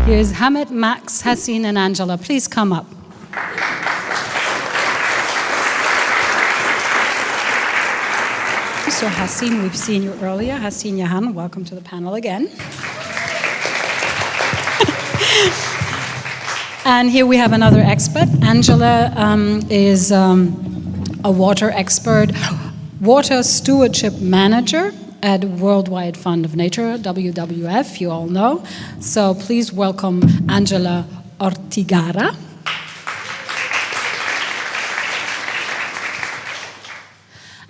Here's Hamid, Max, Hasin, and Angela. Please come up. So Hasin, we've seen you earlier. Hasin Jahan, welcome to the panel again. And here we have another expert. Angela is a water expert, water stewardship manager at Worldwide Fund of Nature, WWF, you all know. So please welcome Angela Ortigara.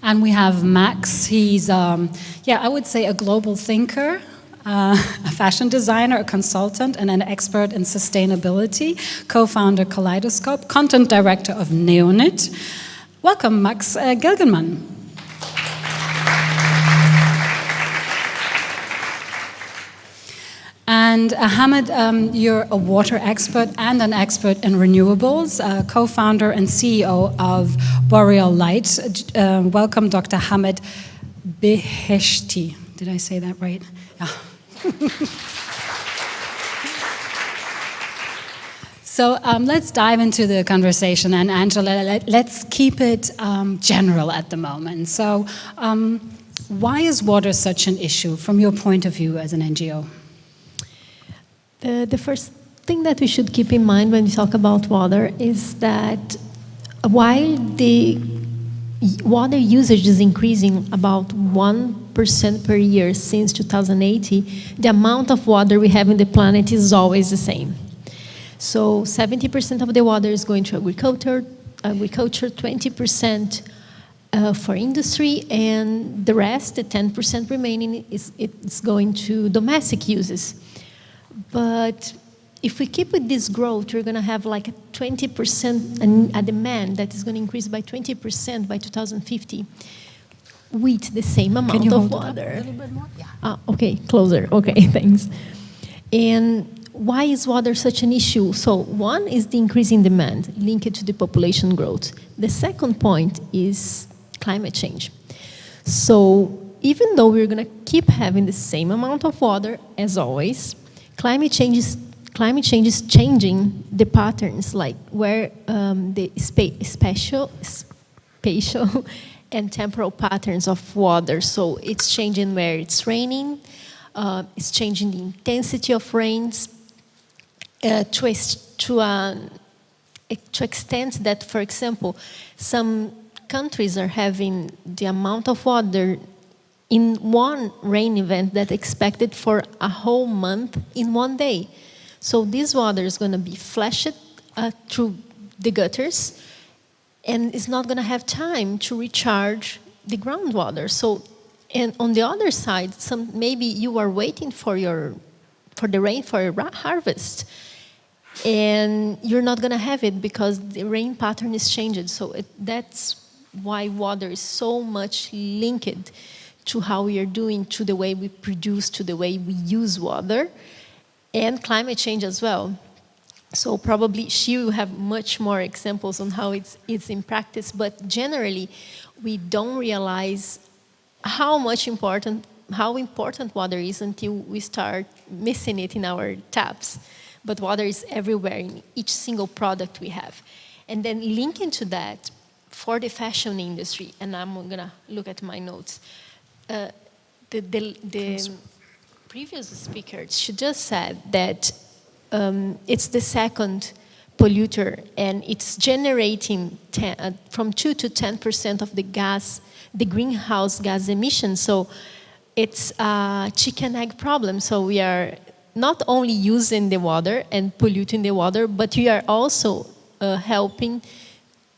And we have Max. He's, I would say a global thinker, a fashion designer, a consultant, and an expert in sustainability, co-founder Kaleidoscope, content director of NEONYT. Welcome, Max Gilgenmann. And Hamid, you're a water expert and an expert in renewables, co-founder and CEO of Boreal Light. Welcome, Dr. Hamid Beheshti. Did I say that right? Yeah. So let's dive into the conversation. And Angela, let's keep it general at the moment. So why is water such an issue from your point of view as an NGO? The first thing that we should keep in mind when we talk about water is that while the water usage is increasing about 1% per year since 2080, the amount of water we have in the planet is always the same. So 70% of the water is going to agriculture, 20% for industry, and the rest, the 10% remaining, it's going to domestic uses. But if we keep with this growth, we're going to have like a 20% a demand that is going to increase by 20% by 2050 with the same amount of water. Can you hold it up a little bit more? Yeah. Okay, closer. Okay, thanks. And why is water such an issue? So one is the increasing demand linked to the population growth. The second point is climate change. So even though we're going to keep having the same amount of water as always, climate change is changing the patterns, like where the spatial and temporal patterns of water. So it's changing where it's raining, it's changing the intensity of rains to extent that, for example, some countries are having the amount of water in one rain event that expected for a whole month in one day. So this water is going to be flashed through the gutters, and it's not going to have time to recharge the groundwater. So, and on the other side, maybe you are waiting for the rain for your harvest, and you're not going to have it because the rain pattern is changed. So that's why water is so much linked to how we are doing, to the way we produce, to the way we use water, and climate change as well. So probably she will have much more examples on how it's in practice, but generally we don't realize how important water is until we start missing it in our taps. But water is everywhere in each single product we have. And then linking to that, for the fashion industry, and I'm gonna look at my notes, the previous speaker, she just said that it's the second polluter, and it's generating from 2 to 10% of the greenhouse gas emissions. So it's a chicken egg problem. So we are not only using the water and polluting the water, but we are also helping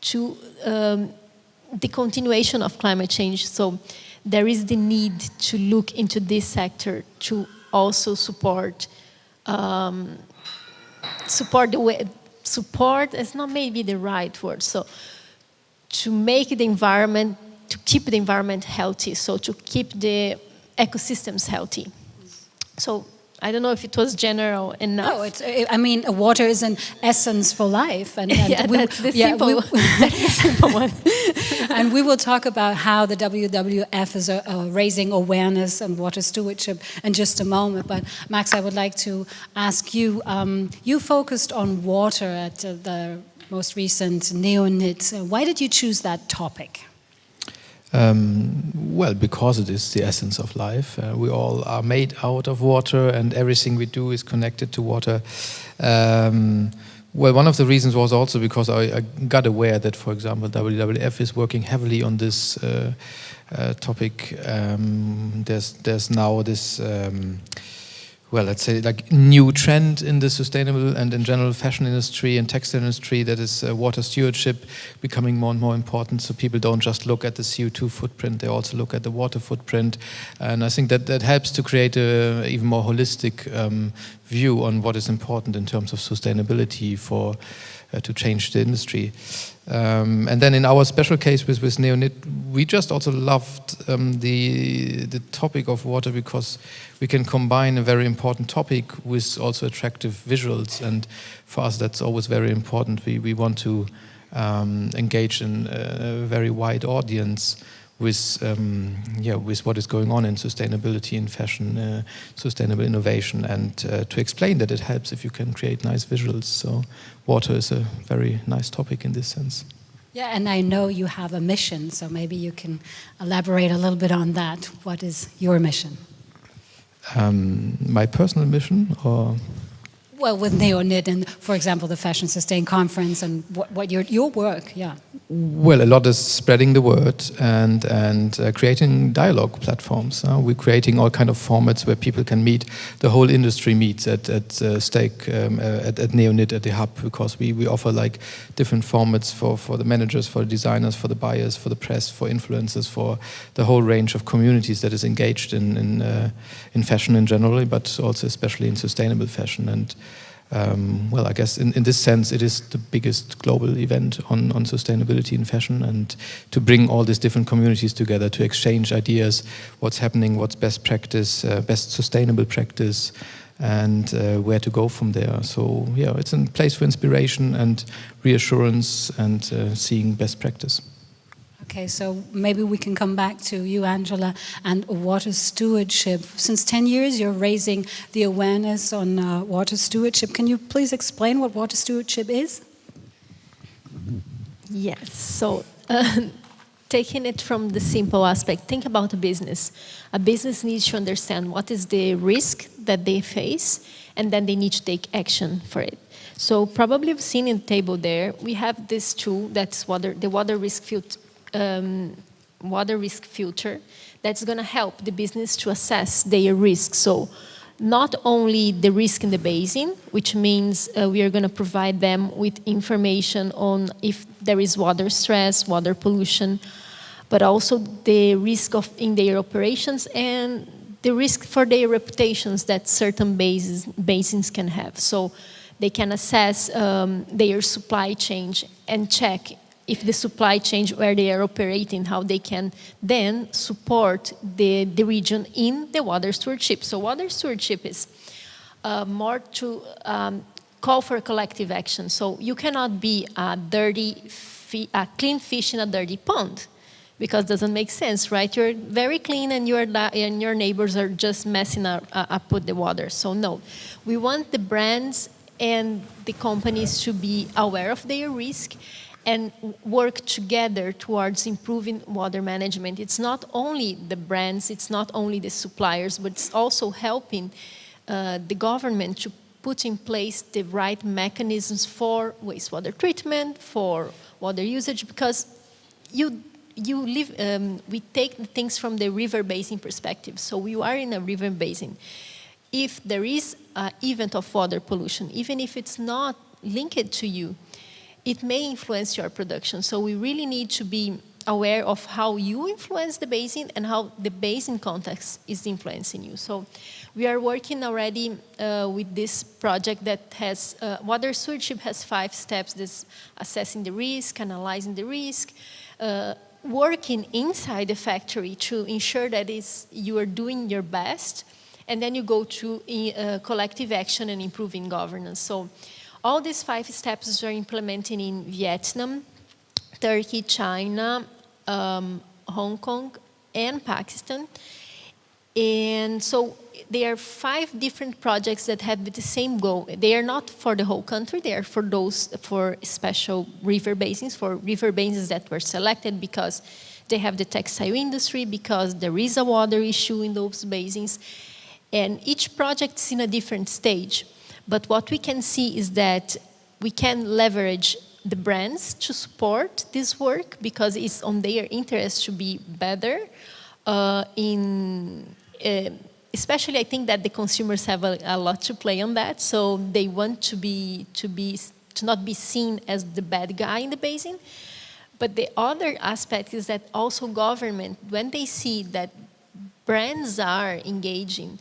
to the continuation of climate change. So there is the need to look into this sector to also support the way. Support is not maybe the right word. So to make the environment, to keep the environment healthy, so to keep the ecosystems healthy. So I don't know if it was general enough. No, water is an essence for life. And that's the simple one. And we will talk about how the WWF is raising awareness on water stewardship in just a moment. But Max, I would like to ask you, you focused on water at the most recent NEONYT. Why did you choose that topic? Well, because it is the essence of life. We all are made out of water, and everything we do is connected to water. Well, one of the reasons was also because I got aware that, for example, WWF is working heavily on this topic. There's now this, well, let's say, like new trend in the sustainable and in general fashion industry and textile industry, that is water stewardship becoming more and more important. So people don't just look at the CO2 footprint, they also look at the water footprint. And I think that helps to create a even more holistic view on what is important in terms of sustainability for to change the industry. And then in our special case with NEONYT, we just also loved the topic of water because we can combine a very important topic with also attractive visuals. And for us, that's always very important. We want to engage in a very wide audience with what is going on in sustainability in fashion, sustainable innovation, and to explain that it helps if you can create nice visuals. So water is a very nice topic in this sense. Yeah, and I know you have a mission, so maybe you can elaborate a little bit on that. What is your mission? My personal mission, or? Well, with NEONYT and, for example, the Fashion Sustain Conference and what your work, yeah. Well, a lot is spreading the word and creating dialogue platforms. We're creating all kind of formats where people can meet. The whole industry meets at stake at NEONYT at the hub, because we offer like different formats for the managers, for the designers, for the buyers, for the press, for influencers, for the whole range of communities that is engaged in fashion in general, but also especially in sustainable fashion. And well, I guess in this sense, it is the biggest global event on sustainability in fashion, and to bring all these different communities together to exchange ideas, what's happening, what's best practice, best sustainable practice, and where to go from there. So yeah, it's a place for inspiration and reassurance and seeing best practice. Okay, so maybe we can come back to you, Angela, and water stewardship. Since 10 years, you're raising the awareness on water stewardship. Can you please explain what water stewardship is? Yes, so taking it from the simple aspect, think about a business. A business needs to understand what is the risk that they face, and then they need to take action for it. So probably you've seen in the table there, we have this tool that's the water risk filter that's going to help the business to assess their risk. So not only the risk in the basin, which means we are going to provide them with information on if there is water stress, water pollution, but also the risk in their operations and the risk for their reputations that certain basins can have. So they can assess their supply chain and check if the supply chain where they are operating, how they can then support the region in the water stewardship. So water stewardship is more to call for collective action. So you cannot be a clean fish in a dirty pond, because it doesn't make sense, right? You're very clean and your neighbors are just messing up with the water. So no, we want the brands and the companies to be aware of their risk and work together towards improving water management. It's not only the brands, it's not only the suppliers, but it's also helping the government to put in place the right mechanisms for wastewater treatment, for water usage, because we take the things from the river basin perspective. So you are in a river basin. If there is an event of water pollution, even if it's not linked to you, it may influence your production. So we really need to be aware of how you influence the basin and how the basin context is influencing you. So we are working already with this project that has, water stewardship has 5 steps: this assessing the risk, analyzing the risk, working inside the factory to ensure that you are doing your best, and then you go to collective action and improving governance. So all these 5 steps we are implementing in Vietnam Turkey, China, Hong Kong, and Pakistan. And so there are 5 different projects that have the same goal. They are not for the whole country, they are for special river basins, that were selected because they have the textile industry, because there is a water issue in those basins. And each project is in a different stage. But what we can see is that we can leverage the brands to support this work because it's on their interest to be better. Especially, I think that the consumers have a lot to play on that, so they want to not be seen as the bad guy in the basin. But the other aspect is that also government, when they see that brands are engaging,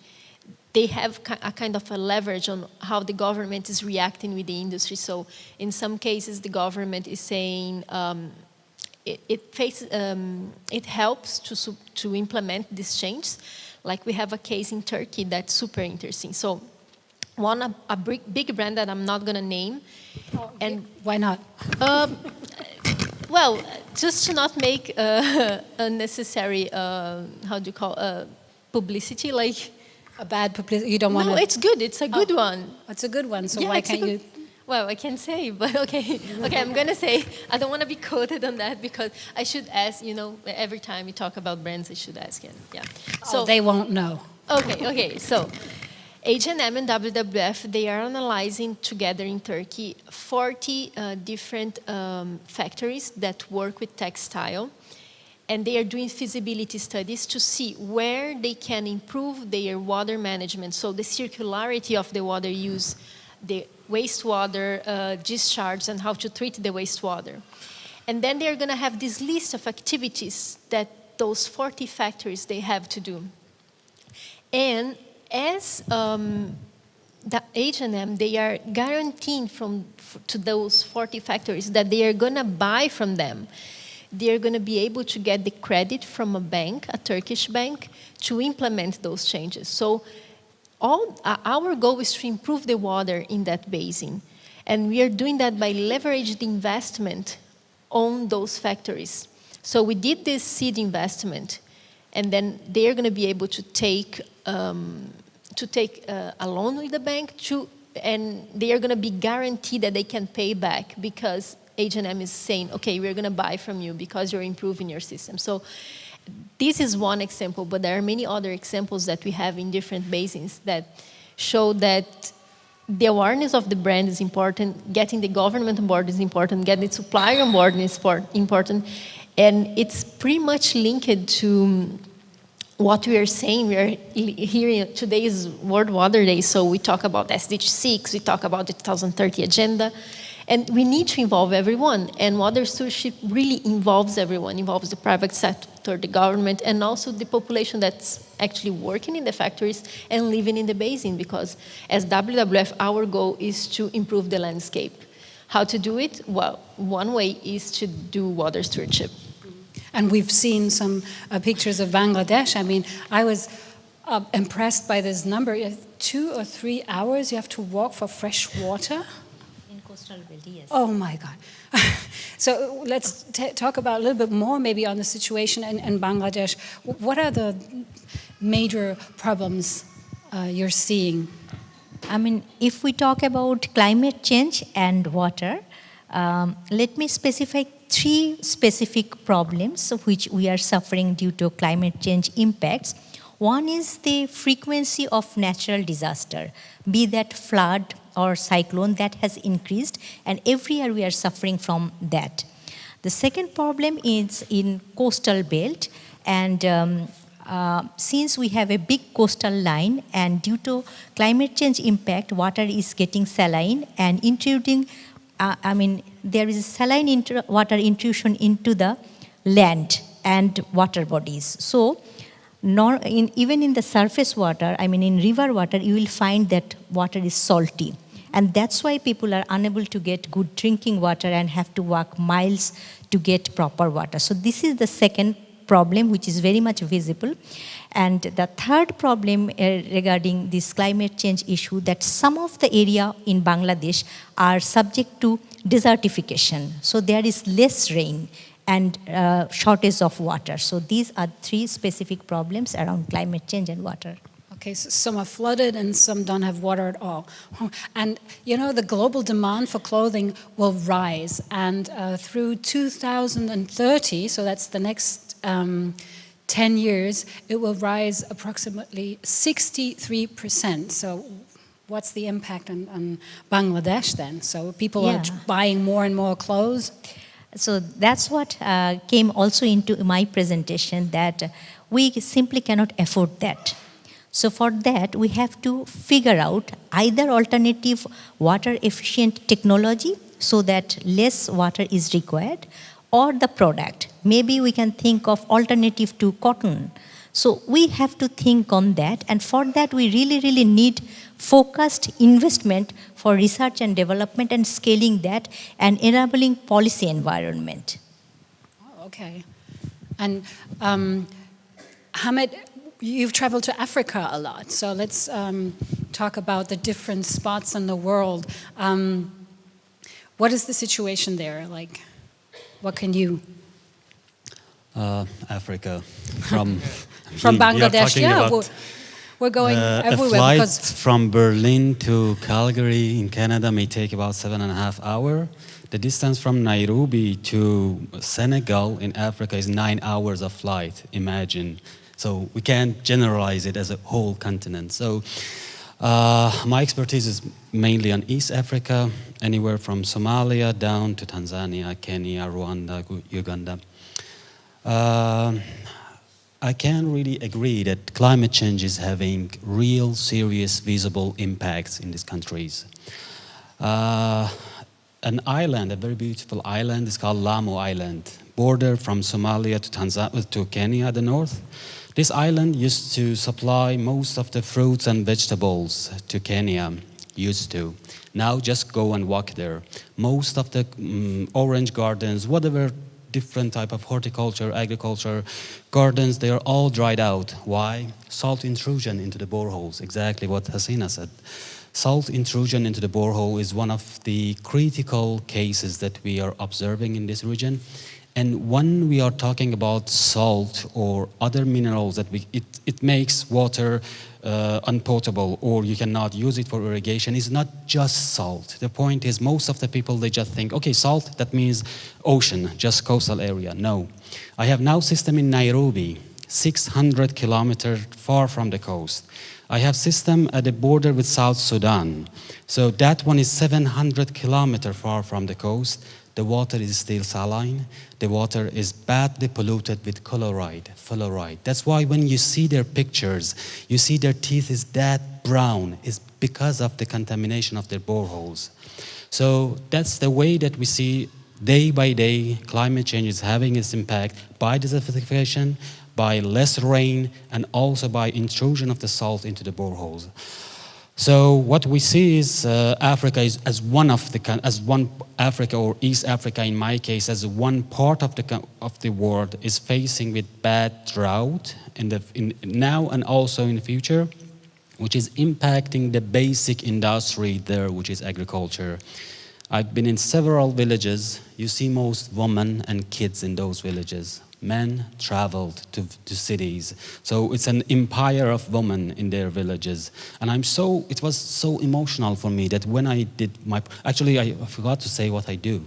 they have a kind of a leverage on how the government is reacting with the industry. So in some cases, the government is saying it helps to implement these changes. Like we have a case in Turkey that's super interesting. So a big brand that I'm not going to name. And why not? Well, just to not make unnecessary, publicity, like... A bad publicity, you don't want to... No, it's good, it's a good one. It's a good one, so yeah, why can't you... Well, I can say, but okay. Okay, I'm going to say, I don't want to be quoted on that because I should ask, every time we talk about brands, I should ask him. Yeah. So they won't know. Okay. So H&M and WWF, they are analyzing together in Turkey 40 different factories that work with textile. And they are doing feasibility studies to see where they can improve their water management. So the circularity of the water use, the wastewater discharge, and how to treat the wastewater. And then they're going to have this list of activities that those 40 factories, they have to do. And as the H&M, they are guaranteeing to those 40 factories that they are going to buy from them. They're going to be able to get the credit from a bank, a Turkish bank, to implement those changes. So our goal is to improve the water in that basin. And we are doing that by leveraging the investment on those factories. So we did this seed investment, and then they're going to be able to take a loan with the bank, and they are going to be guaranteed that they can pay back because H&M is saying, okay, we're going to buy from you because you're improving your system. So this is one example, but there are many other examples that we have in different basins that show that the awareness of the brand is important, getting the government on board is important, getting the supplier on board is important, and it's pretty much linked to what we are saying. We are hearing today is World Water Day, so we talk about SDG 6, we talk about the 2030 agenda, and we need to involve everyone. And water stewardship really involves everyone, involves the private sector, the government, and also the population that's actually working in the factories and living in the basin, because as WWF, our goal is to improve the landscape. How to do it? Well, one way is to do water stewardship. And we've seen some pictures of Bangladesh. I mean, I was impressed by this number. 2 or 3 hours you have to walk for fresh water. Coastal belt, yes. Oh my God. So let's talk about a little bit more maybe on the situation in Bangladesh. What are the major problems you're seeing? I mean, if we talk about climate change and water, let me specify 3 specific problems which we are suffering due to climate change impacts. One is the frequency of natural disaster, be that flood or cyclone, that has increased, and every year we are suffering from that. The second problem is in coastal belt, and since we have a big coastal line, and due to climate change impact, water is getting saline and intruding, there is saline water intrusion into the land and water bodies. So, even in the surface water, in river water, you will find that water is salty. And that's why people are unable to get good drinking water and have to walk miles to get proper water. So this is the second problem which is very much visible. And the third problem regarding this climate change issue, that some of the area in Bangladesh are subject to desertification. So there is less rain and shortage of water. So these are three specific problems around climate change and water. Okay, so some are flooded and some don't have water at all. And you know, the global demand for clothing will rise. And through 2030, so that's the next 10 years, it will rise approximately 63%. So what's the impact on Bangladesh then? So people are buying more and more clothes? So that's what came also into my presentation, that we simply cannot afford that. So for that, we have to figure out either alternative water efficient technology so that less water is required, or the product. Maybe we can think of alternative to cotton. So we have to think on that, and for that we really need focused investment for research and development and scaling that and enabling policy environment. Oh, okay. And Hamid, you've traveled to Africa a lot, so let's talk about the different spots in the world. What is the situation there? Like, what can you? Africa, from Bangladesh, yeah. We're going everywhere. A flight because from Berlin to Calgary in Canada may take about 7.5 hours. The distance from Nairobi to Senegal in Africa is 9 hours of flight, imagine. So we can't generalize it as a whole continent. So my expertise is mainly on East Africa, anywhere from Somalia down to Tanzania, Kenya, Rwanda, Uganda. I can really agree that climate change is having real, serious, visible impacts in these countries. An island, a very beautiful island, is called Lamu Island, border from Somalia to Kenya at the north. This island used to supply most of the fruits and vegetables to Kenya, used to. Now just go and walk there. Most of the orange gardens, whatever different type of horticulture, agriculture, gardens, they are all dried out. Why? Salt intrusion into the boreholes, exactly what Hasina said. Salt intrusion into the borehole is one of the critical cases that we are observing in this region. And when we are talking about salt or other minerals that it makes water unpotable, or you cannot use it for irrigation, is not just salt. The point is, most of the people, they just think, okay, salt, that means ocean, just coastal area. No. I have now system in Nairobi, 600 kilometers far from the coast. I have system at the border with South Sudan. So that one is 700 kilometers far from the coast. The water is still saline. The water is badly polluted with fluoride. That's why when you see their pictures, you see their teeth is that brown. It's because of the contamination of their boreholes. So that's the way that we see day by day climate change is having its impact by desertification, by less rain, and also by intrusion of the salt into the boreholes. So what we see is Africa is as one Africa, or East Africa in my case, as one part of the world is facing with bad drought in now and also in the future, which is impacting the basic industry there, which is agriculture. I've been in several villages. You see most women and kids in those villages. Men traveled to cities. So it's an empire of women in their villages. And it was so emotional for me that when I did actually I forgot to say what I do.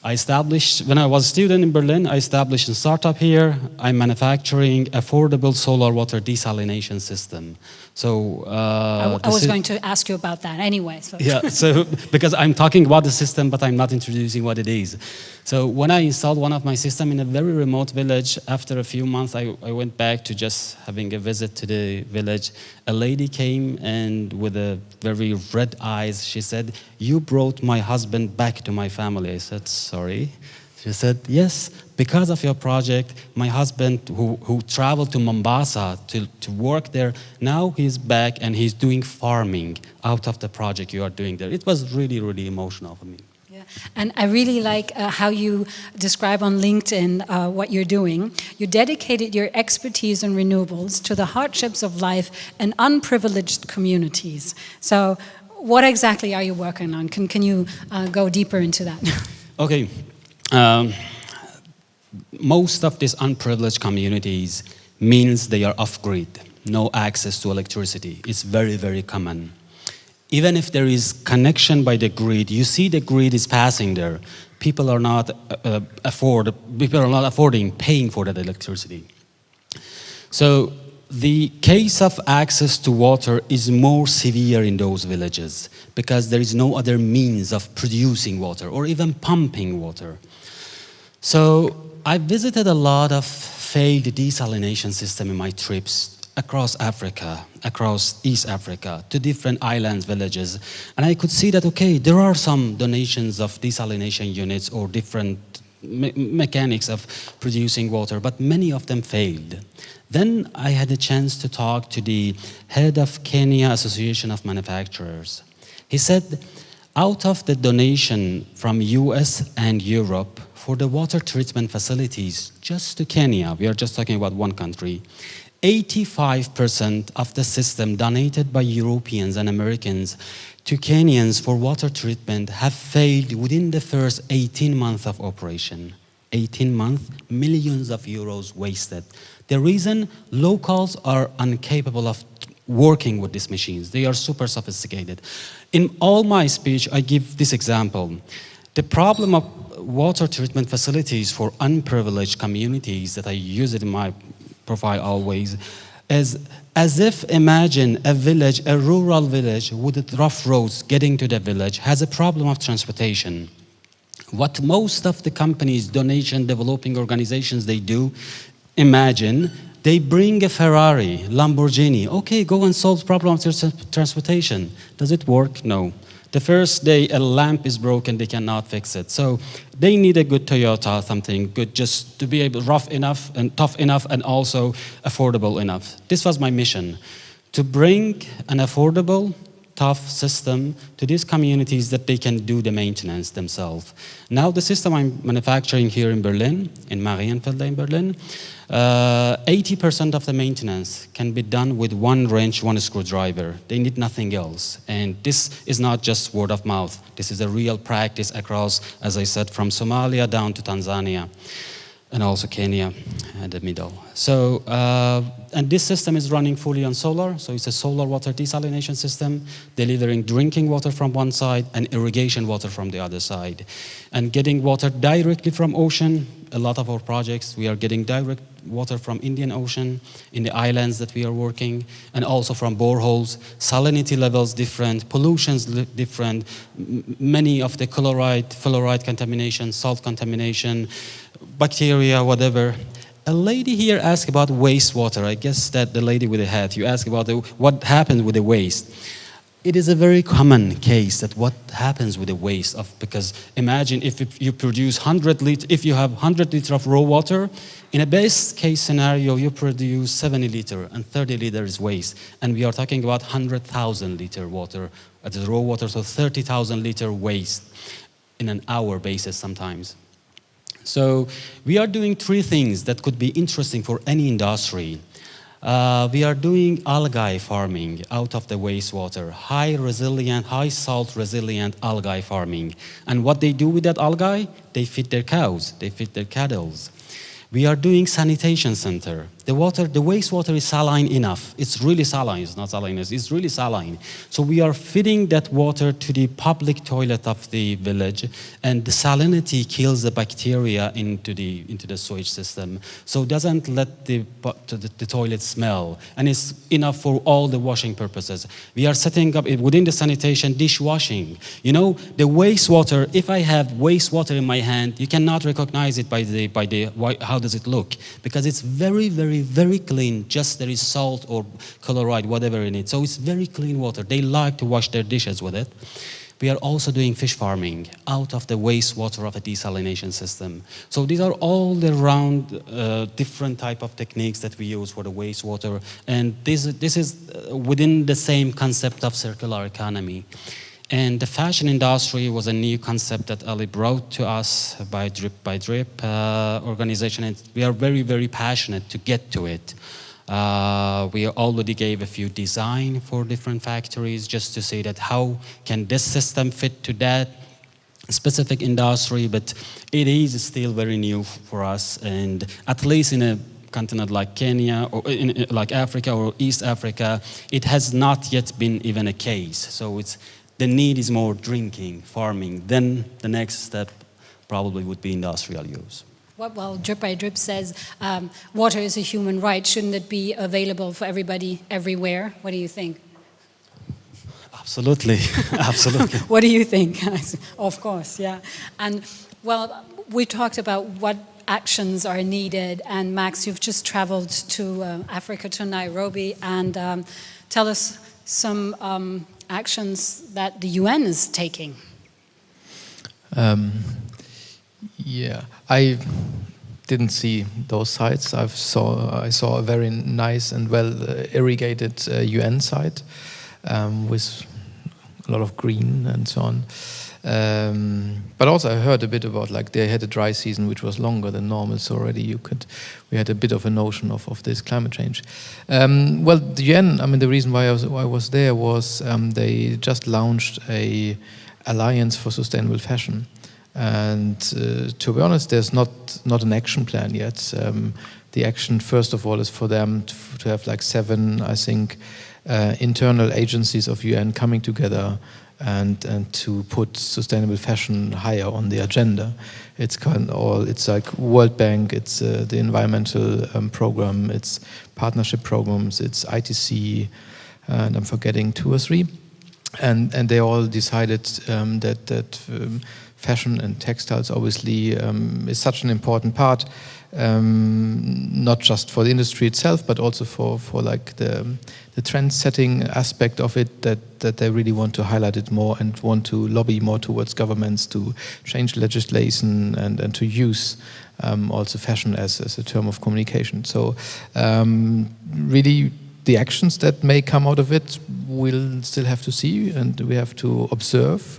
When I was a student in Berlin, I established a startup here. I'm manufacturing affordable solar water desalination system. So I was going to ask you about that anyway. So. Yeah, so because I'm talking about the system, but I'm not introducing what it is. So when I installed one of my systems in a very remote village, after a few months, I went back to just having a visit to the village. A lady came and with a very red eyes, she said, "You brought my husband back to my family." I said, "Sorry." She said, "Yes, because of your project, my husband who traveled to Mombasa to work there, now he's back and he's doing farming out of the project you are doing there." It was really, really emotional for me. Yeah. And I really like how you describe on LinkedIn what you're doing. You dedicated your expertise in renewables to the hardships of life in unprivileged communities. So what exactly are you working on? Can you go deeper into that? Okay. Most of these unprivileged communities means they are off-grid, no access to electricity. It's very, very common. Even if there is connection by the grid, you see the grid is passing there. People are not affording paying for that electricity. So the case of access to water is more severe in those villages because there is no other means of producing water or even pumping water. So I visited a lot of failed desalination systems in my trips across Africa, across East Africa, to different islands, villages. And I could see that, okay, there are some donations of desalination units or different mechanics of producing water, but many of them failed. Then I had a chance to talk to the head of Kenya Association of Manufacturers. He said, out of the donation from US and Europe for the water treatment facilities just to Kenya, we are just talking about one country, 85% of the system donated by Europeans and Americans to Kenyans for water treatment have failed within the first 18 months of operation. 18 months, millions of euros wasted. The reason locals are incapable of working with these machines. They are super sophisticated. In all my speech, I give this example. The problem of water treatment facilities for unprivileged communities that I use it in my profile always is as if imagine a village, a rural village with rough roads getting to the village has a problem of transportation. What most of the companies, donation, developing organizations, they do, imagine they bring a Ferrari, Lamborghini. Okay, go and solve the problem of transportation. Does it work? No. The first day a lamp is broken, they cannot fix it. So they need a good Toyota, something good just to be able, rough enough and tough enough and also affordable enough. This was my mission, to bring an affordable, tough system to these communities that they can do the maintenance themselves. Now the system I'm manufacturing here in Berlin, in Marienfelde in Berlin, 80% of the maintenance can be done with one wrench, one screwdriver. They need nothing else. And this is not just word of mouth. This is a real practice across, as I said, from Somalia down to Tanzania, and also Kenya in the middle. So, and this system is running fully on solar. So it's a solar water desalination system, delivering drinking water from one side and irrigation water from the other side. And getting water directly from ocean. A lot of our projects, we are getting direct water from Indian Ocean in the islands that we are working, and also from boreholes. Salinity levels different, pollutions different, many of the chloride, fluoride contamination, salt contamination, bacteria, whatever. A lady here asked about wastewater. I guess that the lady with the hat, you asked about what happened with the waste. It is a very common case that what happens with the waste of, because imagine if you produce 100 liters, if you have 100 liters of raw water, in a best case scenario, you produce 70 liters and 30 liters waste. And we are talking about 100,000 liter water, that is raw water, so 30,000 liter waste in an hour basis sometimes. So we are doing three things that could be interesting for any industry. We are doing algae farming out of the wastewater, high resilient, high salt resilient algae farming. And what they do with that algae, they feed their cows, they feed their cattle. We are doing sanitation center. The wastewater is saline enough. It's really saline, it's not salinous, it's really saline. So we are feeding that water to the public toilet of the village, and the salinity kills the bacteria into the sewage system. So it doesn't let the toilet smell, and it's enough for all the washing purposes. We are setting up within the sanitation dishwashing. You know, the wastewater, if I have wastewater in my hand, you cannot recognize it by how does it look? Because it's very, very, very clean, just there is salt or chloride, whatever in it. So it's very clean water. They like to wash their dishes with it. We are also doing fish farming out of the wastewater of a desalination system. So these are all the round different type of techniques that we use for the wastewater. And this is within the same concept of circular economy. And the fashion industry was a new concept that Ali brought to us by Drip organization, and we are very, very passionate to get to it. We already gave a few design for different factories just to say that how can this system fit to that specific industry, but it is still very new for us, and at least in a continent like Kenya or like Africa or East Africa, it has not yet been even a case. So the need is more drinking, farming. Then the next step probably would be industrial use. Well, Drip by Drip says water is a human right. Shouldn't it be available for everybody, everywhere? What do you think? Absolutely, absolutely. What do you think? Of course, yeah. And, well, we talked about what actions are needed. And Max, you've just traveled to Africa, to Nairobi, and tell us some actions that the UN is taking. Yeah, I didn't see those sites. I saw a very nice and well irrigated UN site with a lot of green and so on. But also I heard a bit about, like, they had a dry season which was longer than normal, so already we had a bit of a notion of this climate change. Well, the UN, I mean, the reason why I was there was they just launched a Alliance for Sustainable Fashion. And to be honest, there's not an action plan yet. The action, first of all, is for them to have like 7, I think, internal agencies of UN coming together and to put sustainable fashion higher on the agenda. It's it's like World Bank, it's the environmental program, it's partnership programs, it's ITC, and I'm forgetting 2 or 3. And they all decided that fashion and textiles obviously is such an important part, not just for the industry itself, but also for like the trend-setting aspect of it, that they really want to highlight it more and want to lobby more towards governments to change legislation and to use also fashion as a term of communication. So really, the actions that may come out of it, we'll still have to see, and we have to observe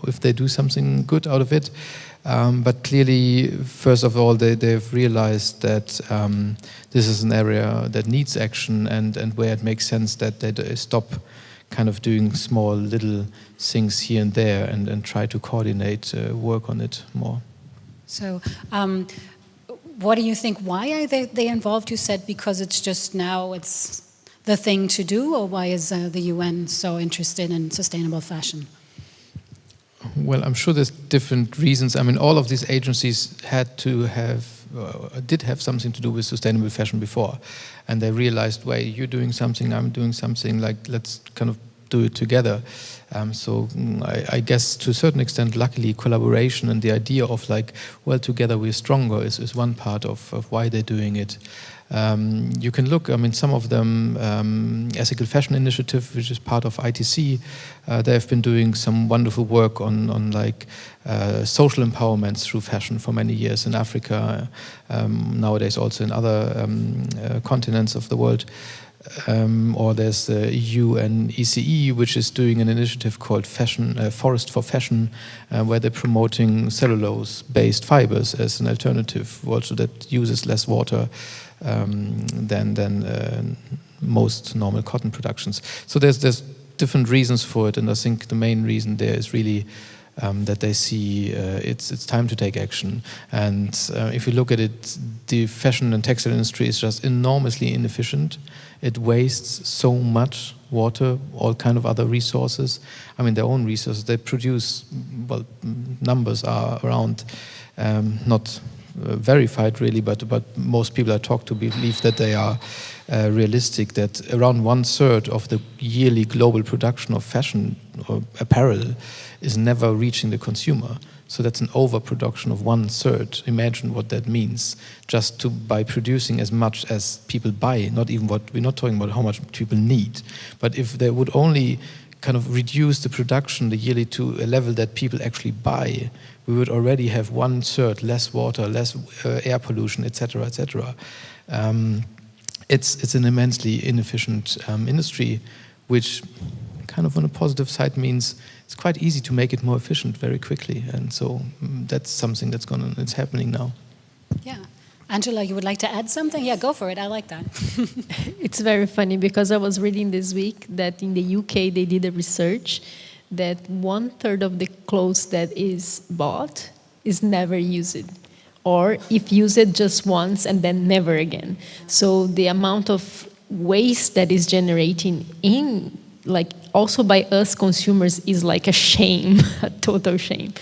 if they do something good out of it. But clearly, first of all, they've realized that this is an area that needs action, and where it makes sense that they stop kind of doing small little things here and there and try to coordinate work on it more. So what do you think? Why are they involved? You said because it's just now it's the thing to do, or why is the UN so interested in sustainable fashion? Well, I'm sure there's different reasons. I mean, all of these agencies did have something to do with sustainable fashion before, and they realized, wait, you're doing something, I'm doing something, like, let's kind of do it together. So I guess to a certain extent, luckily, collaboration and the idea of like, well, together we're stronger is one part of why they're doing it. You can look, I mean, some of them, Ethical Fashion Initiative, which is part of ITC, they have been doing some wonderful work on like social empowerment through fashion for many years in Africa, nowadays also in other continents of the world. Or there's the EU and ECE, which is doing an initiative called Forest for Fashion, where they're promoting cellulose-based fibers as an alternative, also that uses less water than most normal cotton productions. So there's different reasons for it, and I think the main reason there is really that they see it's time to take action. And if you look at it, the fashion and textile industry is just enormously inefficient. It wastes so much water, all kind of other resources. I mean, their own resources. They produce, well, numbers are around, not verified really, but most people I talk to believe that they are realistic, that around 1/3 of the yearly global production of fashion or apparel is never reaching the consumer. So that's an overproduction of 1/3. Imagine what that means, just by producing as much as people buy. We're not talking about how much people need, but if they would only kind of reduce the production the yearly to a level that people actually buy, we would already have 1/3 less water, less air pollution, etc., etc. It's an immensely inefficient industry, which kind of on a positive side means it's quite easy to make it more efficient very quickly. And so that's something that's happening now. Yeah. Angela, you would like to add something? Yeah, go for it. I like that. It's very funny because I was reading this week that in the UK they did a research that 1/3 of the clothes that is bought is never used, or if used just once and then never again. So the amount of waste that is generating in, like, also by us consumers is like a shame, a total shame.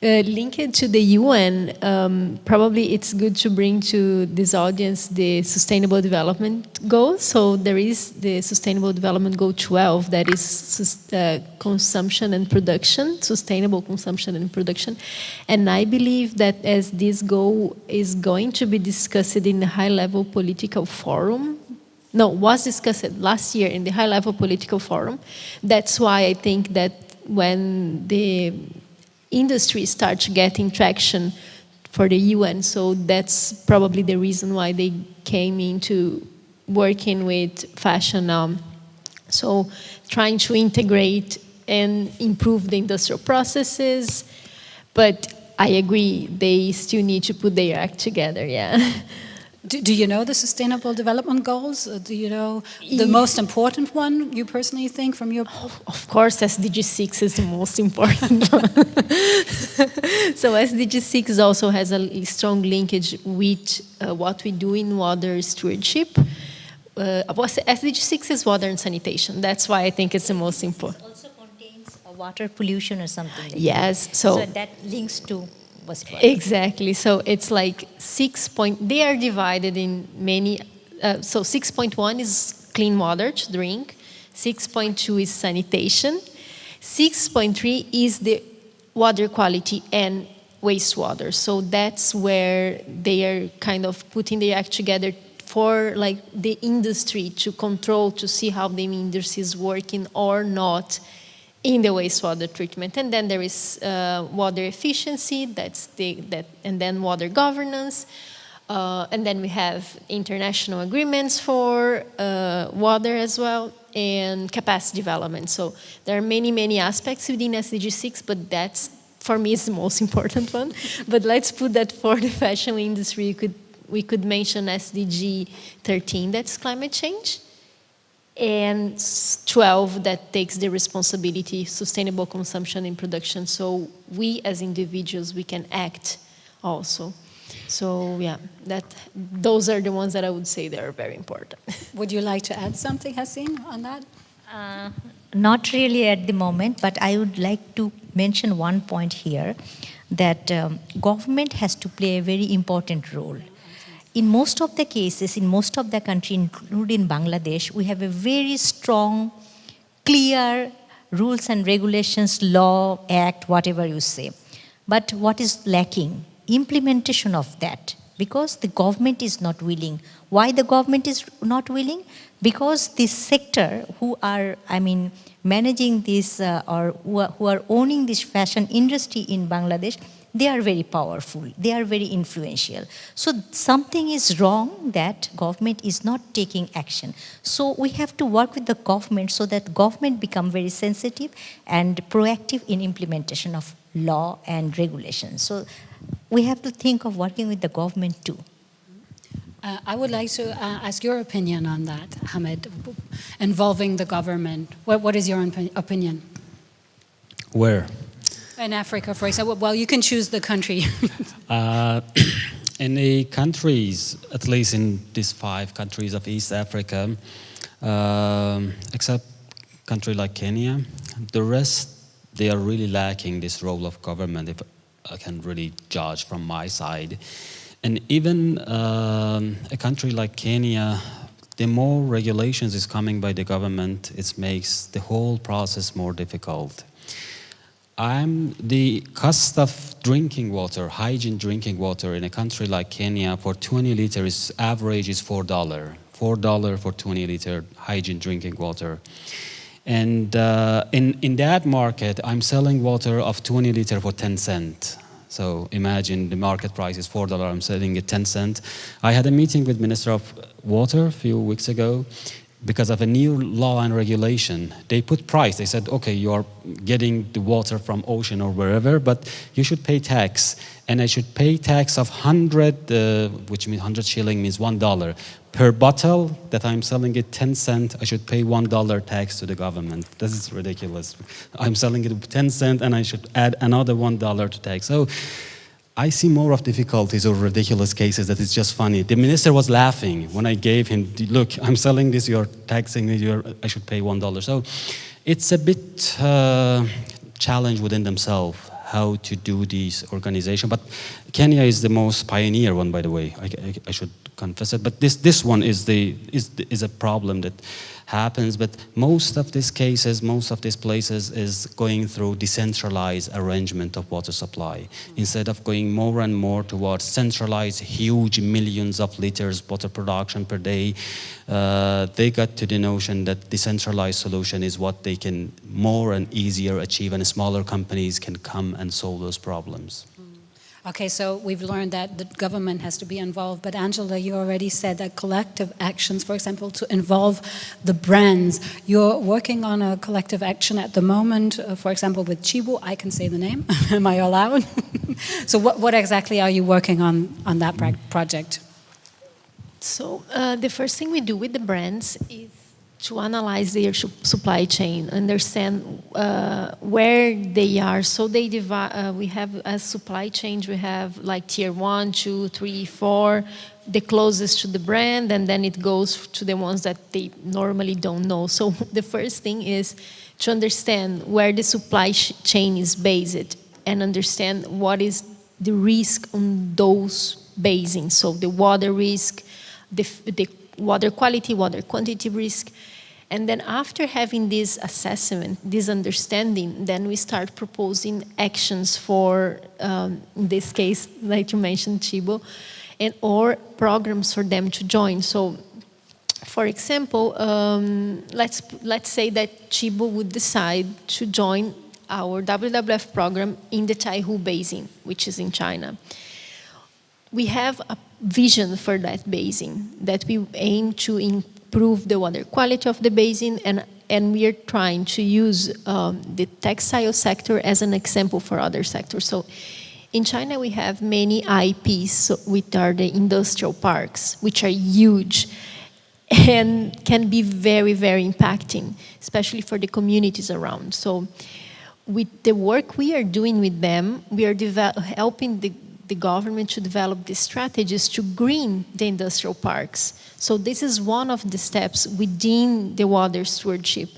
Linked to the UN, probably it's good to bring to this audience the Sustainable Development Goals. So there is the Sustainable Development Goal 12, that is consumption and production, sustainable consumption and production. And I believe that as this goal is going to be discussed in the high-level political forum, was discussed last year in the high-level political forum, that's why I think that when the industry starts getting traction for the UN, so that's probably the reason why they came into working with fashion. So trying to integrate and improve the industrial processes, but I agree, they still need to put their act together, yeah. Do you know the Sustainable Development Goals? Do you know the most important one, you personally think, from your... Of course, SDG 6 is the most important one. So SDG 6 also has a strong linkage with what we do in water stewardship. SDG 6 is water and sanitation. That's why I think it's the most important. It also contains water pollution or something like yes, that. so that links to... Exactly. So it's like they are divided in many. So 6.1 is clean water to drink. 6.2 is sanitation. 6.3 is the water quality and wastewater. So that's where they are kind of putting the act together for like the industry to control, to see how the industry is working or not in the wastewater treatment. And then there is water efficiency, and then water governance. And then we have international agreements for water as well, and capacity development. So there are many, many aspects within SDG 6, but that's, for me, is the most important one. But let's put that for the fashion industry. We could mention SDG 13, that's climate change. And 12, that takes the responsibility, sustainable consumption and production. So we as individuals, we can act also. So yeah, those are the ones that I would say they are very important. Would you like to add something, Hasin, on that? Not really at the moment, but I would like to mention one point here, that government has to play a very important role. In most of the cases, in most of the countries, including Bangladesh, we have a very strong, clear rules and regulations, law, act, whatever you say. But what is lacking? Implementation of that. Because the government is not willing. Why the government is not willing? Because this sector who are, managing this or who are owning this fashion industry in Bangladesh, they are very powerful, they are very influential. So something is wrong that government is not taking action. So we have to work with the government so that government become very sensitive and proactive in implementation of law and regulations. So we have to think of working with the government too. I would like to ask your opinion on that, Hamid, involving the government. What is your opinion? Where? In Africa, for example. Well, you can choose the country. In the countries, at least in these 5 countries of East Africa, except country like Kenya, the rest, they are really lacking this role of government, if I can really judge from my side. And even a country like Kenya, the more regulations is coming by the government, it makes the whole process more difficult. The cost of drinking water, hygiene drinking water in a country like Kenya for 20 liters, average is $4. $4 for 20 liter hygiene drinking water. And in that market, I'm selling water of 20 liter for 10 cents. So imagine the market price is $4, I'm selling it 10 cents. I had a meeting with Minister of Water a few weeks ago. because of a new law and regulation, they put price. They said, okay, you're getting the water from ocean or wherever, but you should pay tax. And I should pay tax of 100, which means 100 shilling means $1. Per bottle that I'm selling it 10 cents, I should pay $1 tax to the government. This is ridiculous. I'm selling it 10 cents and I should add another $1 to tax. So I see more of difficulties or ridiculous cases that it's just funny. The minister was laughing when I gave him, look, I'm selling this, you're taxing me, I should pay $1. So it's a bit challenge within themselves how to do this organization. But Kenya is the most pioneer one, by the way. I should confess it. But this one is a problem that happens. But most of these cases, most of these places is going through decentralized arrangement of water supply. Instead of going more and more towards centralized, huge millions of liters water production per day, they got to the notion that decentralized solution is what they can more and easier achieve, and smaller companies can come and solve those problems. Okay, so we've learned that the government has to be involved, but Angela, you already said that collective actions, for example, to involve the brands. You're working on a collective action at the moment, for example, with Chibu. I can say the name. Am I allowed? So what exactly are you working on that project? So the first thing we do with the brands is to analyze their supply chain, understand where they are. So they divide. We have a supply chain. We have like tier 1, 2, 3, 4, the closest to the brand, and then it goes to the ones that they normally don't know. So the first thing is to understand where the supply chain is based and understand what is the risk on those basins. So the water risk, the water quality, water quantity risk. And then after having this assessment, this understanding, then we start proposing actions for, in this case, like you mentioned, Chibo, and or programs for them to join. So, for example, let's say that Chibo would decide to join our WWF program in the Taihu Basin, which is in China. We have a vision for that basin that we aim to improve the water quality of the basin, and we are trying to use the textile sector as an example for other sectors. So in China, we have many IPs, which are the industrial parks, which are huge and can be very, very impacting, especially for the communities around. So with the work we are doing with them, we are helping the government to develop these strategies to green the industrial parks. So this is one of the steps within the water stewardship.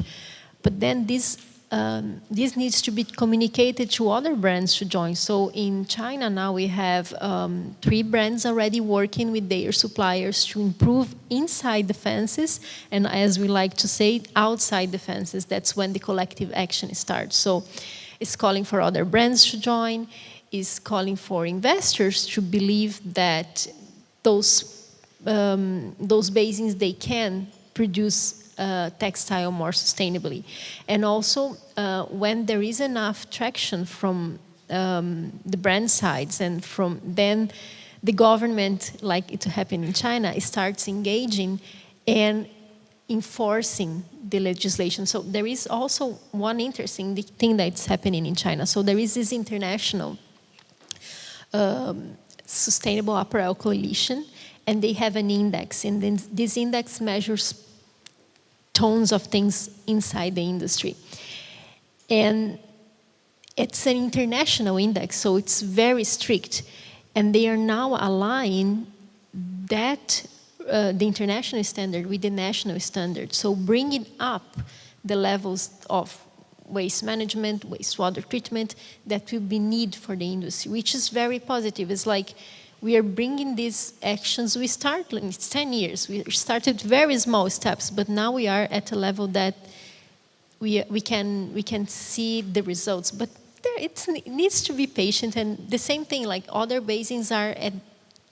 But then this needs to be communicated to other brands to join. So in China now we have 3 brands already working with their suppliers to improve inside the fences, and as we like to say, outside the fences. That's when the collective action starts. So it's calling for other brands to join, is calling for investors to believe that those basins, they can produce textile more sustainably. And also, when there is enough traction from the brand sides and from then the government, like it happened in China, starts engaging and enforcing the legislation. So there is also one interesting thing that's happening in China. So there is this international Sustainable Apparel Coalition, and they have an index, and then this index measures tons of things inside the industry. And it's an international index, so it's very strict, and they are now aligning that the international standard with the national standard, so bringing up the levels of waste management, wastewater treatment that will be needed for the industry, which is very positive. It's like we are bringing these actions. We started, it's 10 years. We started very small steps, but now we are at a level that we can see the results. But it needs to be patient, and the same thing, like other basins are at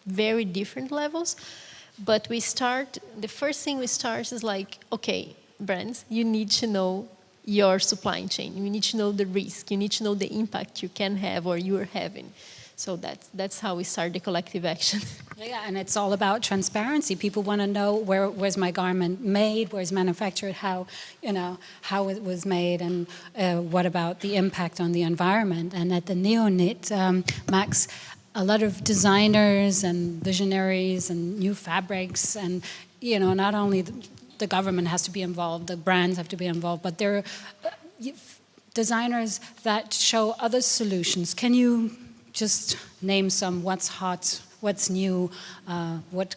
very different levels. But the first thing we start is like, okay, brands, you need to know your supply chain. You need to know the risk. You need to know the impact you can have or you're having. So that's how we start the collective action. Yeah, and it's all about transparency. People want to know where's my garment made, where's manufactured, how it was made, and what about the impact on the environment. And at the NEONYT, Max, a lot of designers and visionaries and new fabrics, and not only the government has to be involved, the brands have to be involved, but there are designers that show other solutions. Can you just name some? What's hot? What's new? What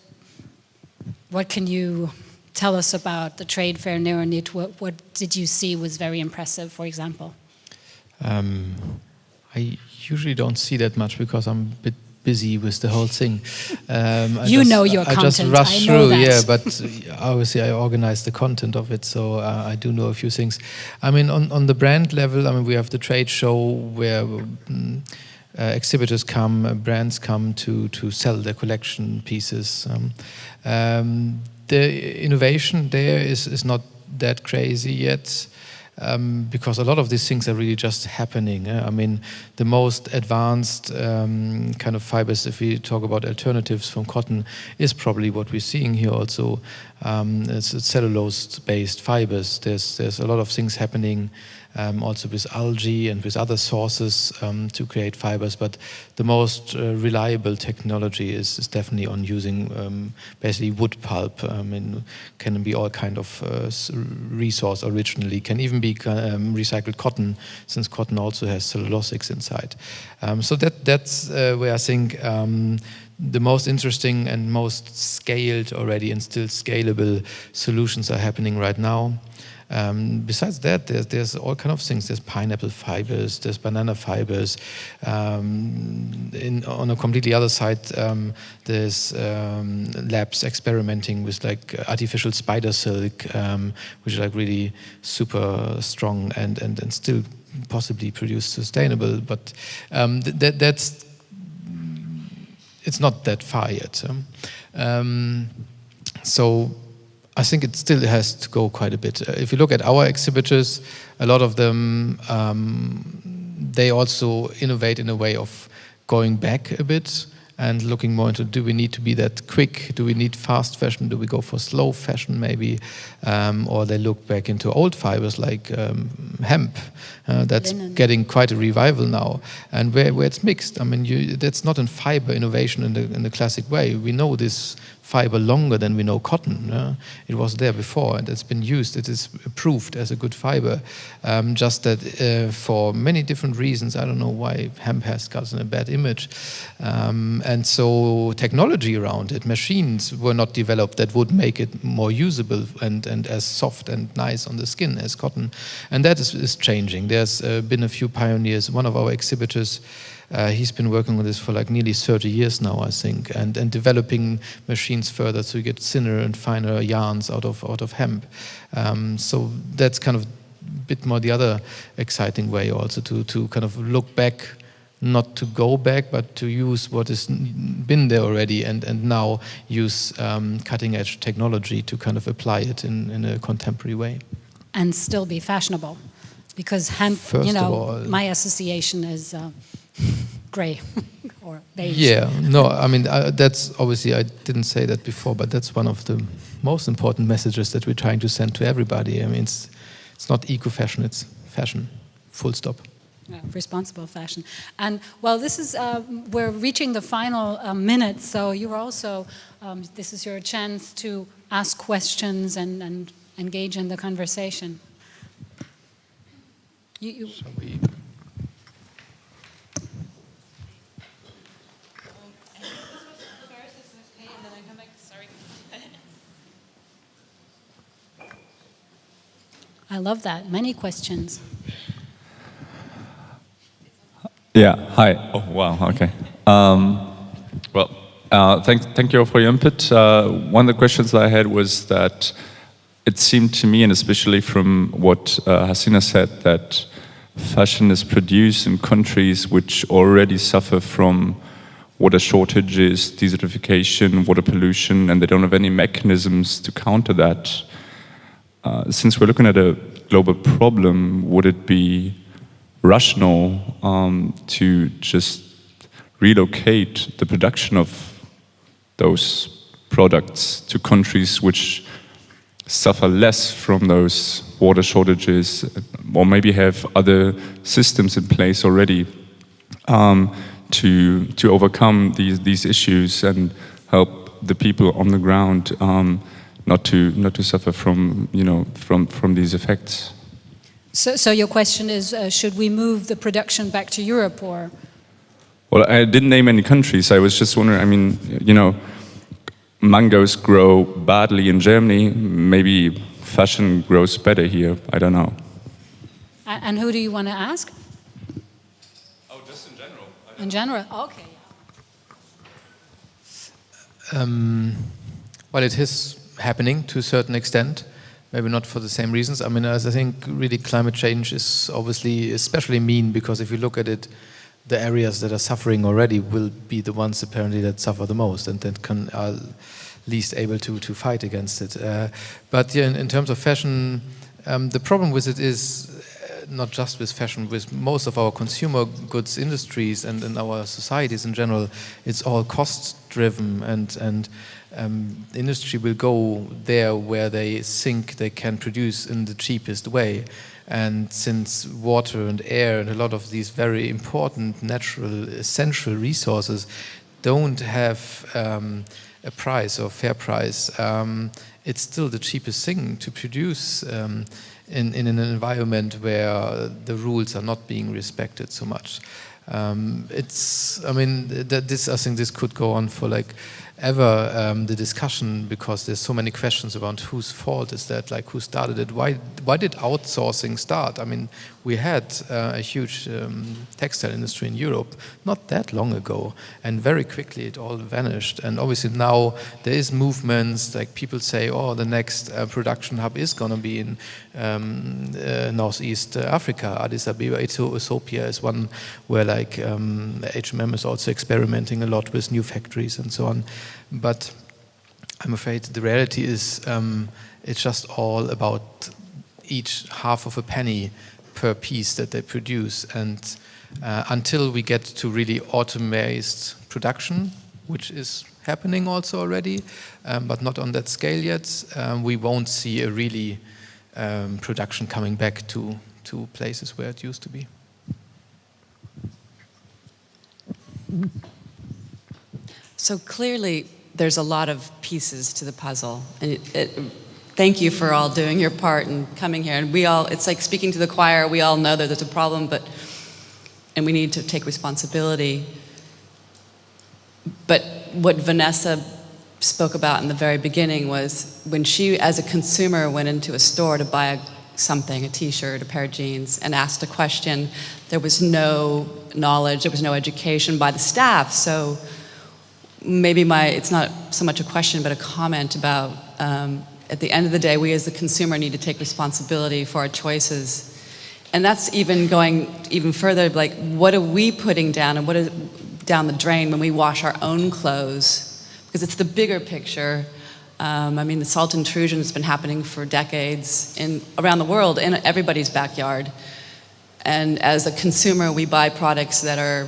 can you tell us about the trade fair NEONYT? What did you see was very impressive, for example? I usually don't see that much because I'm a bit busy with the whole thing. Your content. I just rush I know through, that. yeah, but obviously I organize the content of it, so I do know a few things. I mean, on the brand level, I mean, we have the trade show where exhibitors come, brands come to sell their collection pieces. The innovation there is not that crazy yet. Because a lot of these things are really just happening. I mean, the most advanced kind of fibers, if we talk about alternatives from cotton, is probably what we're seeing here also. It's cellulose-based fibers. There's a lot of things happening also with algae and with other sources to create fibers, but the most reliable technology is definitely on using basically wood pulp. Can be all kind of resource originally, can even be recycled cotton, since cotton also has cellulosics inside. So that's where I think the most interesting and most scaled already and still scalable solutions are happening right now. Besides that, there's all kind of things. There's pineapple fibers, there's banana fibers. On a completely other side, there's labs experimenting with like artificial spider silk, which is like really super strong and still possibly produce sustainable. But that's it's not that far yet. So I think it still has to go quite a bit. If you look at our exhibitors, a lot of them, they also innovate in a way of going back a bit and looking more into, do we need to be that quick? Do we need fast fashion? Do we go for slow fashion maybe? Or they look back into old fibers like hemp. That's Linen. getting quite a revival now. And where it's mixed. I mean, that's not in fiber innovation in the classic way. We know this fiber longer than we know cotton. It was there before and it's been used. It is approved as a good fiber. Just that for many different reasons, I don't know why hemp has gotten a bad image. And so technology around it, machines were not developed that would make it more usable and as soft and nice on the skin as cotton. And that is changing. There's been a few pioneers. One of our exhibitors, he's been working on this for like nearly 30 years now, I think, and developing machines further so you get thinner and finer yarns out of hemp. So that's kind of a bit more the other exciting way also to kind of look back, not to go back, but to use what has been there already and now use cutting edge technology to kind of apply it in a contemporary way. And still be fashionable. Because hemp, First of all, my association is gray or beige. Yeah, no, I mean, that's obviously, I didn't say that before, but that's one of the most important messages that we're trying to send to everybody. I mean, it's not eco-fashion, it's fashion, full stop. Yeah, responsible fashion. And well, this is, we're reaching the final minute, so you're also, this is your chance to ask questions and engage in the conversation. Shall we? I love that. Many questions. Yeah. Hi. Oh, wow. Okay. Thank you all for your input. One of the questions I had was that it seemed to me, and especially from what Hasin said, that fashion is produced in countries which already suffer from water shortages, desertification, water pollution, and they don't have any mechanisms to counter that. Since we're looking at a global problem, would it be rational to just relocate the production of those products to countries which suffer less from those water shortages, or maybe have other systems in place already to overcome these issues and help the people on the ground not to suffer from from these effects. So your question is, should we move the production back to Europe, or? Well, I didn't name any countries. I was just wondering, I mean, mangoes grow badly in Germany. Maybe fashion grows better here. I don't know. And who do you want to ask? Oh, just in general. In general? Okay. Well, it is happening to a certain extent, maybe not for the same reasons. I mean, as I think really climate change is obviously especially mean, because if you look at it, the areas that are suffering already will be the ones apparently that suffer the most and that are least able to fight against it. But yeah, in terms of fashion, the problem with it is not just with fashion, with most of our consumer goods industries and in our societies in general, it's all cost driven, and industry will go there where they think they can produce in the cheapest way. And since water and air and a lot of these very important natural essential resources don't have a price or fair price, it's still the cheapest thing to produce in an environment where the rules are not being respected so much. I think this could go on for like ever, the discussion, because there's so many questions around whose fault is that, like who started it, why did outsourcing start? I mean, we had a huge textile industry in Europe not that long ago, and very quickly it all vanished. And obviously now there is movements, like people say, oh, the next production hub is going to be in Northeast Africa. Addis Ababa, Ethiopia is one where like H&M is also experimenting a lot with new factories and so on. But I'm afraid the reality is it's just all about each half of a penny per piece that they produce. And until we get to really automated production, which is happening also already, but not on that scale yet, we won't see a really production coming back to places where it used to be. So clearly, there's a lot of pieces to the puzzle, and thank you for all doing your part and coming here. And it's like speaking to the choir. We all know that there's a problem, and we need to take responsibility. But what Vanessa spoke about in the very beginning was when she, as a consumer, went into a store to buy something, a t-shirt, a pair of jeans, and asked a question, there was no knowledge, there was no education by the staff. So maybe it's not so much a question, but a comment about, at the end of the day, we as the consumer need to take responsibility for our choices. And that's even going even further, like what are we putting down and what is down the drain when we wash our own clothes? Because it's the bigger picture. The salt intrusion has been happening for decades around the world, in everybody's backyard. And as a consumer, we buy products that are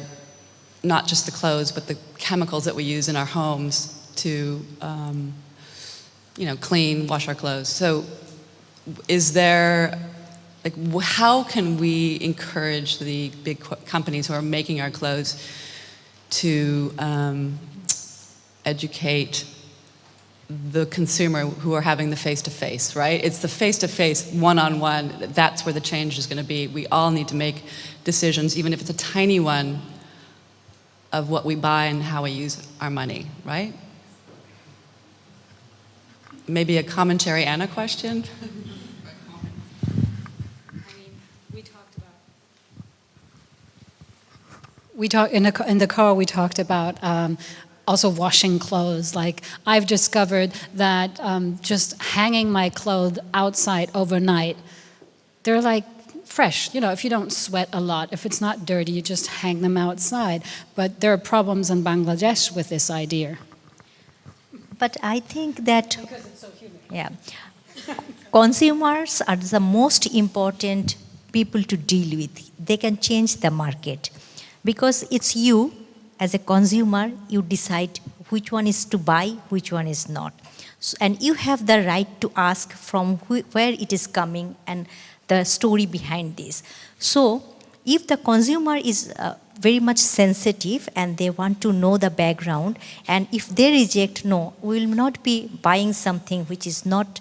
not just the clothes, but the chemicals that we use in our homes to, clean, wash our clothes. So is there, how can we encourage the big companies who are making our clothes to educate the consumer who are having the face-to-face, right? It's the face-to-face, one-on-one, that's where the change is going to be. We all need to make decisions, even if it's a tiny one, of what we buy and how we use our money, right? Maybe a commentary and a question? In the car we talked about also washing clothes. Like I've discovered that just hanging my clothes outside overnight, they're like fresh. If you don't sweat a lot, if it's not dirty, you just hang them outside. But there are problems in Bangladesh with this idea. But I think that because it's so humid. Yeah, consumers are the most important people to deal with. They can change the market because it's you as a consumer, you decide which one is to buy, which one is not. So, and you have the right to ask from where it is coming and the story behind this. So if the consumer is very much sensitive and they want to know the background, and if they reject, no, we will not be buying something which is not,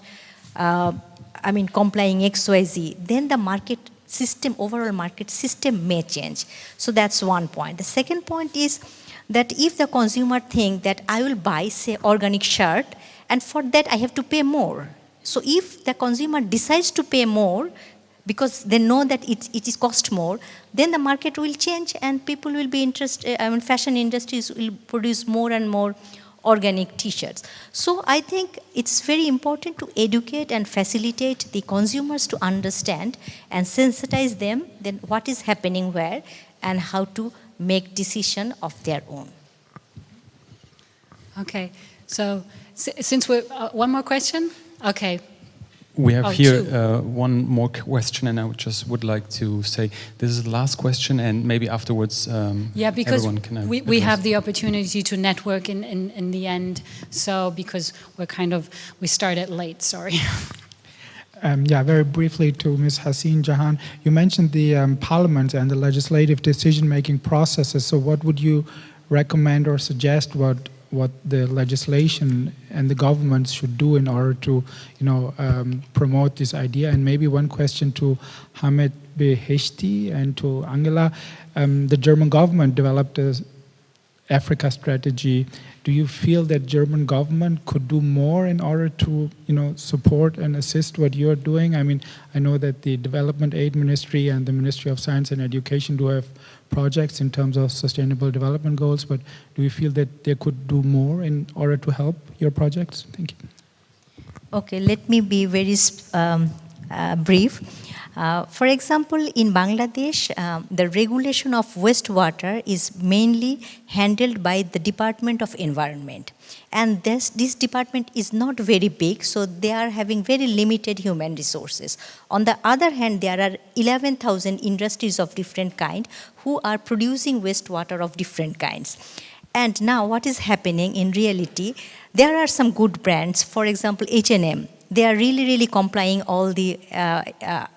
complying XYZ, then the market system, overall market system may change. So that's one point. The second point is that if the consumer think that I will buy, say, organic shirt, and for that I have to pay more. So if the consumer decides to pay more, because they know that it is cost more, then the market will change and people will be interested, fashion industries will produce more and more organic t-shirts. So I think it's very important to educate and facilitate the consumers to understand and sensitize them then what is happening where and how to make decision of their own. Okay, so since we're, one more question? Okay. We have here one more question, and I would like to say this is the last question, and maybe afterwards because everyone can we have the opportunity to network in the end, so because we started late, sorry. Very briefly to Ms. Hasin, Jahan, you mentioned the parliament and the legislative decision-making processes, so what would you recommend or suggest what the legislation and the governments should do in order to, promote this idea? And maybe one question to Hamed Beheshti and to Angela. The German government developed a Africa strategy. Do you feel that German government could do more in order to, support and assist what you're doing? I mean, I know that the Development Aid Ministry and the Ministry of Science and Education do have projects in terms of sustainable development goals, but do you feel that they could do more in order to help your projects? Thank you. Okay, let me be very brief. For example, in Bangladesh, the regulation of wastewater is mainly handled by the Department of Environment. And this department is not very big, so they are having very limited human resources. On the other hand, there are 11,000 industries of different kind who are producing wastewater of different kinds. And now what is happening in reality, there are some good brands, for example, H&M. They are really, really complying all the,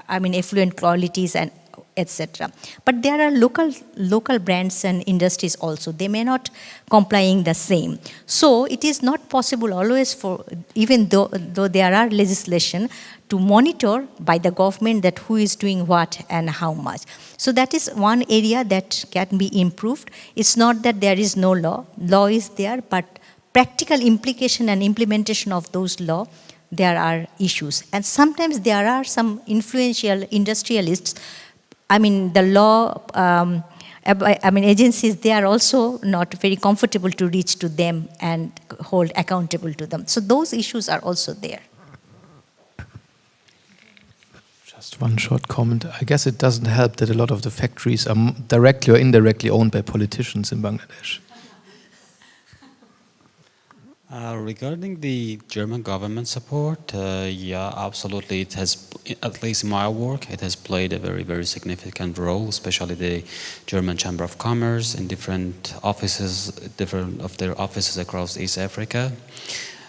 effluent qualities and etc. But there are local brands and industries also. They may not complying the same. So it is not possible always for, even though there are legislation, to monitor by the government that who is doing what and how much. So that is one area that can be improved. It's not that there is no law. Law is there, but practical implication and implementation of those laws, there are issues. And sometimes there are some influential industrialists, the law, agencies, they are also not very comfortable to reach to them and hold accountable to them. So those issues are also there. Just one short comment. I guess it doesn't help that a lot of the factories are directly or indirectly owned by politicians in Bangladesh. Regarding the German government support, absolutely. It has, at least in my work, it has played a very, very significant role, especially the German Chamber of Commerce in different of their offices across East Africa.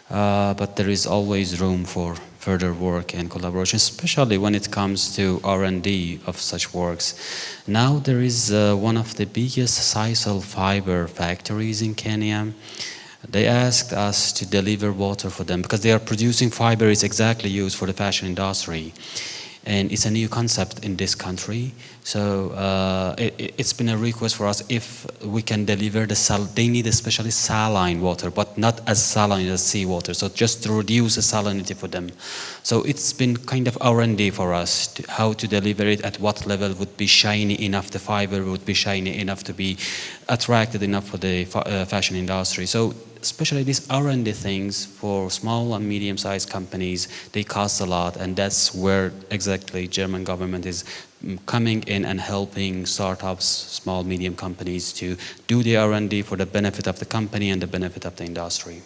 But there is always room for further work and collaboration, especially when it comes to R&D of such works. Now there is one of the biggest sisal fiber factories in Kenya. They asked us to deliver water for them because they are producing fiber is exactly used for the fashion industry. And it's a new concept in this country. So it's been a request for us if we can deliver they need especially saline water, but not as saline as seawater. So just to reduce the salinity for them. So it's been kind of R&D for us, how to deliver it, at what level would be shiny enough, the fiber would be shiny enough to be attracted enough for the fashion industry. So especially these R&D things for small and medium-sized companies, they cost a lot, and that's where exactly German government is coming in and helping startups, small, medium companies to do the R&D for the benefit of the company and the benefit of the industry.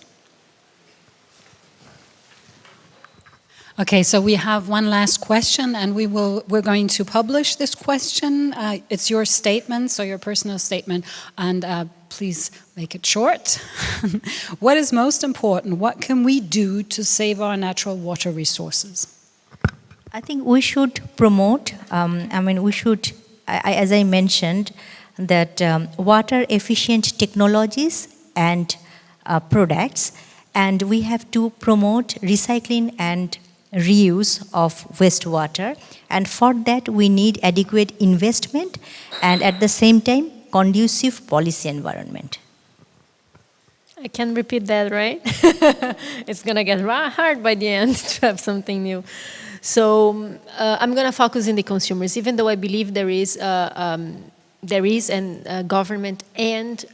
Okay, so we have one last question, and we're going to publish this question. It's your statement, so your personal statement, and please make it short. What is most important? What can we do to save our natural water resources? I think we should promote, as I mentioned, that water efficient technologies and products, and we have to promote recycling and reuse of wastewater, and for that we need adequate investment and at the same time conducive policy environment. I can repeat that, right? It's going to get hard by the end to have something new. So I'm going to focus on the consumers, even though I believe there is government and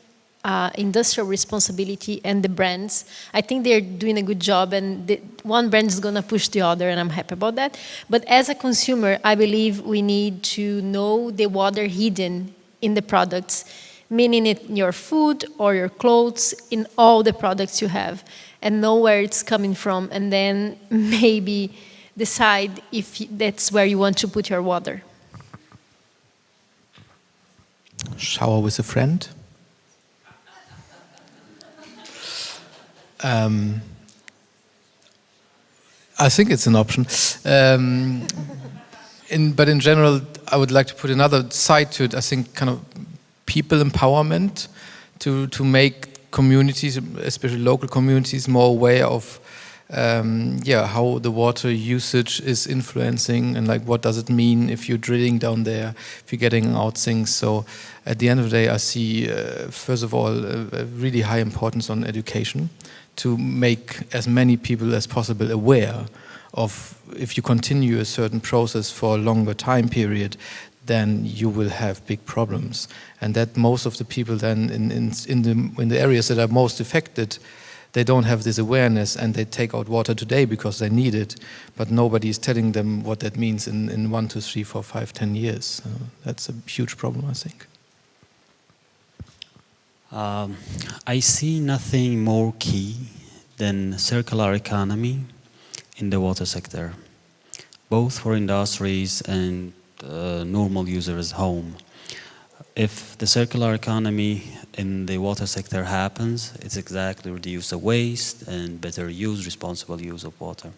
industrial responsibility and the brands. I think they're doing a good job, and one brand is going to push the other, and I'm happy about that. But as a consumer, I believe we need to know the water hidden in the products, meaning in your food or your clothes, in all the products you have, and know where it's coming from, and then maybe decide if that's where you want to put your water. Shower with a friend. I think it's an option. But in general, I would like to put another side to it. I think kind of people empowerment to make communities, especially local communities, more aware of how the water usage is influencing, and like what does it mean if you're drilling down there, if you're getting out things. So at the end of the day, I see first of all a really high importance on education to make as many people as possible aware of, if you continue a certain process for a longer time period, then you will have big problems, and that most of the people then in the areas that are most affected, they don't have this awareness, and they take out water today because they need it, but nobody is telling them what that means in 1, 2, 3, 4, 5, 10 years. So that's a huge problem, I think. I see nothing more key than circular economy in the water sector, both for industries and normal users at home. If the circular economy in the water sector happens, it's exactly reduce the waste and better use, responsible use of water.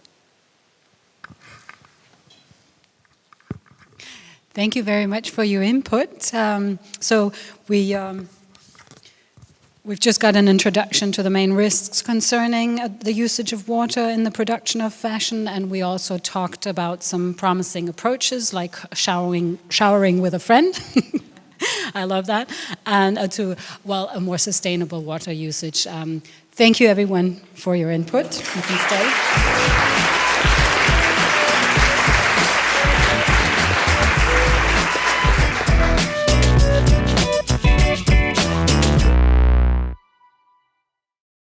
Thank you very much for your input. So we've just got an introduction to the main risks concerning the usage of water in the production of fashion, and we also talked about some promising approaches like showering with a friend. I love that. And a more sustainable water usage. Thank you, everyone, for your input. You can stay.